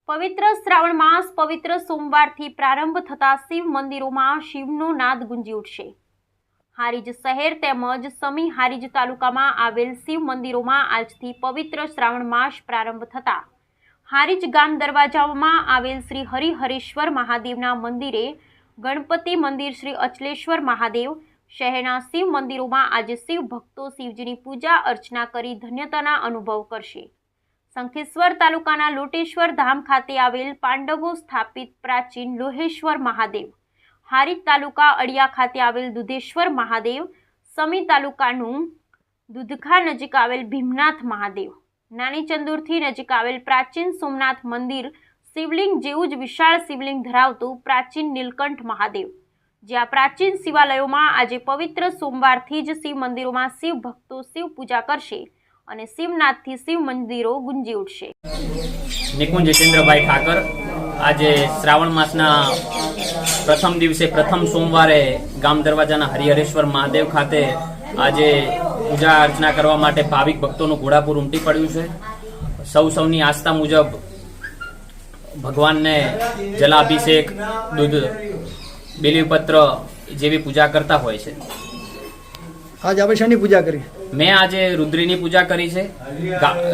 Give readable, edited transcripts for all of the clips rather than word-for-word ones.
પવિત્ર શ્રાવણ માસ પવિત્ર સોમવારથી પ્રારંભ થતા શિવ મંદિરોમાં શિવનો નાદ ગુંજી ઉઠશે। હારીજ શહેર તેમજ સમી હારીજ તાલુકામાં આવેલ શિવ મંદિરોમાં આજથી પવિત્ર શ્રાવણ માસ પ્રારંભ થતા હારીજ ગામ દરવાજામાં આવેલ શ્રી હરિહરેશ્વર મહાદેવના મંદિરે ગણપતિ મંદિર શ્રી અચલેશ્વર મહાદેવ શહેરના શિવ મંદિરોમાં આજે શિવ ભક્તો શિવજીની પૂજા અર્ચના કરી ધન્યતાના અનુભવ કરશે। શંખેશ્વર તાલુકાના લોટેશ્વર ધામ ખાતે આવેલ પાંડવો સ્થાપિત પ્રાચીન લોહેશ્વર મહાદેવ, હારીજ તાલુકા અડિયા ખાતે આવેલ દુધેશ્વર મહાદેવ, સમી તાલુકાનું દુધખા નજીક આવેલ ભીમનાથ મહાદેવ, નાની ચંદુરથી નજીક આવેલ પ્રાચીન સોમનાથ મંદિર શિવલિંગ જેવું જ વિશાળ શિવલિંગ ધરાવતું પ્રાચીન નીલકંઠ મહાદેવ, જ્યાં પ્રાચીન શિવાલયોમાં આજે પવિત્ર સોમવારથી જ શિવ મંદિરોમાં શિવ ભક્તો શિવ પૂજા કરશે અને શિવનાથથી શિવ મંદિરો ગુંજી ઉઠશે। નિકુંજ જીતેન્દ્રભાઈ ઠાકર આજે શ્રાવણ માસના પ્રથમ દિવસે પ્રથમ સોમવારે ગામ દરવાજાના હરિહરેશ્વર મહાદેવ ખાતે આજે પૂજા અર્ચના કરવા માટે ભાવિક ભક્તોનું ઘોડાપુર ઉમટી પડ્યું છે। સૌની આસ્થા મુજબ ભગવાનને જલાભિષેક, દૂધ, બેલીપત્ર જેવી પૂજા કરતા હોય છે। आज आप शनि पूजा करी? मैं आज रुद्रीनी पूजा करी है।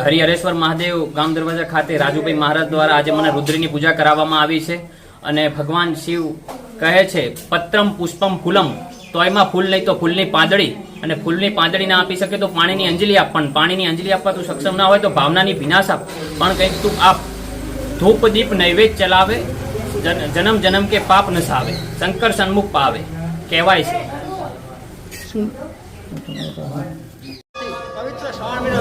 हरिहरेश्वर महादेव गाम दरवाजा खाते राजूभाई महाराज द्वारा आज मैंने रुद्रीनी पूजा करावामां आवी छे अने भगवान शिव कहे छे पत्रम पुष्पम फूलम, तो एमां फूल नहीं तो फूलनी पांदड़ी, अने फूलनी पांदड़ी ना आपी सके तो पाणीनी अंजलि आप, पण पाणीनी अंजलि आपवा तो सक्षम ना होय तो भावनानी भीनाश आप, पण कंईक तू आप धूप दीप नैवेद्य चलावे, जन्म जन्म के पाप नसावे, शंकर सन्मुख पावे कहेवाय छे। पवित्र श्रावण महीनो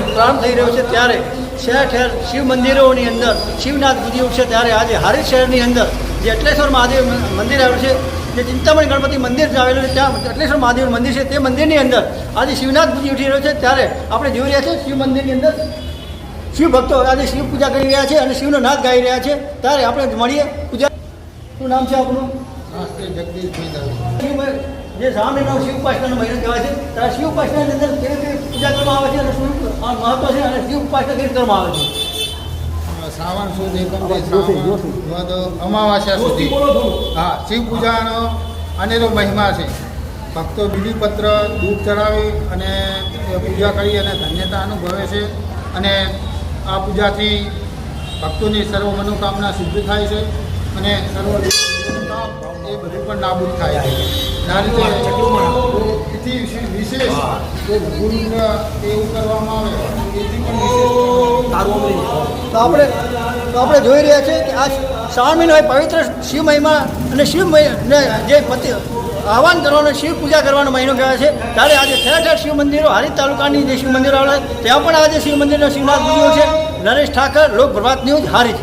प्रारंभ થઈ રહ્યો છે ત્યારે શહેર ઠેર શિવ મંદિરોની અંદર શિવનાથ ગુંજી ઉઠશે। ત્યારે આજે હારીજ શહેરની અંદર જે અચલેશ્વર મહાદેવ મંદિર આવેલું છે, જે ચિંતામણી ગણપતિ મંદિર આવેલું છે, ત્યાં અચલેશ્વર મહાદેવ મંદિર છે, તે મંદિરની અંદર આજે શિવનાથ ગુંજી ઉઠી રહ્યો છે। ત્યારે આપણે જોઈ રહ્યા છીએ શિવ મંદિરની અંદર શિવ ભક્તો આજે શિવ પૂજા કરી રહ્યા છે અને શિવનો નાદ ગાઈ રહ્યા છે। ત્યારે આપણે મળીએ પૂજા। શું નામ છે આપનું? જગદીશભાઈ। જે શ્રાવણ મહિનો શિવ ઉપાસનાનો મહિનો કહેવાય છે, ત્યારે શિવ ઉપાસનાની અંદર કેવી કેવી પૂજા કરવામાં આવે છે અને શું મહત્વ છે અને શિવ ઉપાસના કેવી રીતે કરવામાં આવે છે? શ્રાવણ સુદ એકમ અમાવાસ્યા સુધી હા શિવ પૂજાનો અનેરો મહિમા છે। ભક્તો બીલીપત્ર દૂધ ચડાવી અને પૂજા કરી અને ધન્યતા અનુભવે છે અને આ પૂજાથી ભક્તોની સર્વ મનોકામના સિદ્ધ થાય છે અને સર્વ એ બધું પણ નાબૂદ થાય છે। આ રીતે વિશેષ એવું કરવામાં આવે એથી પણ વિશેષ તો આપણે જોઈ રહ્યા છીએ કે આ શ્રાવણ મહિનો પવિત્ર શિવ મહિમા અને શિવ જે આહવાન કરવાનો શિવ પૂજા કરવાનો મહિનો કહેવાય છે। ત્યારે આજે ઠેર ઠેર શિવ મંદિરો, હારીજ તાલુકાની જે શિવ મંદિરો આવેલા ત્યાં પણ આજે શિવ મંદિરનો શિવનાથ પૂજ્યો છે। નરેશ ઠાકર, લોક પ્રભાત ન્યૂઝ, હારીજ।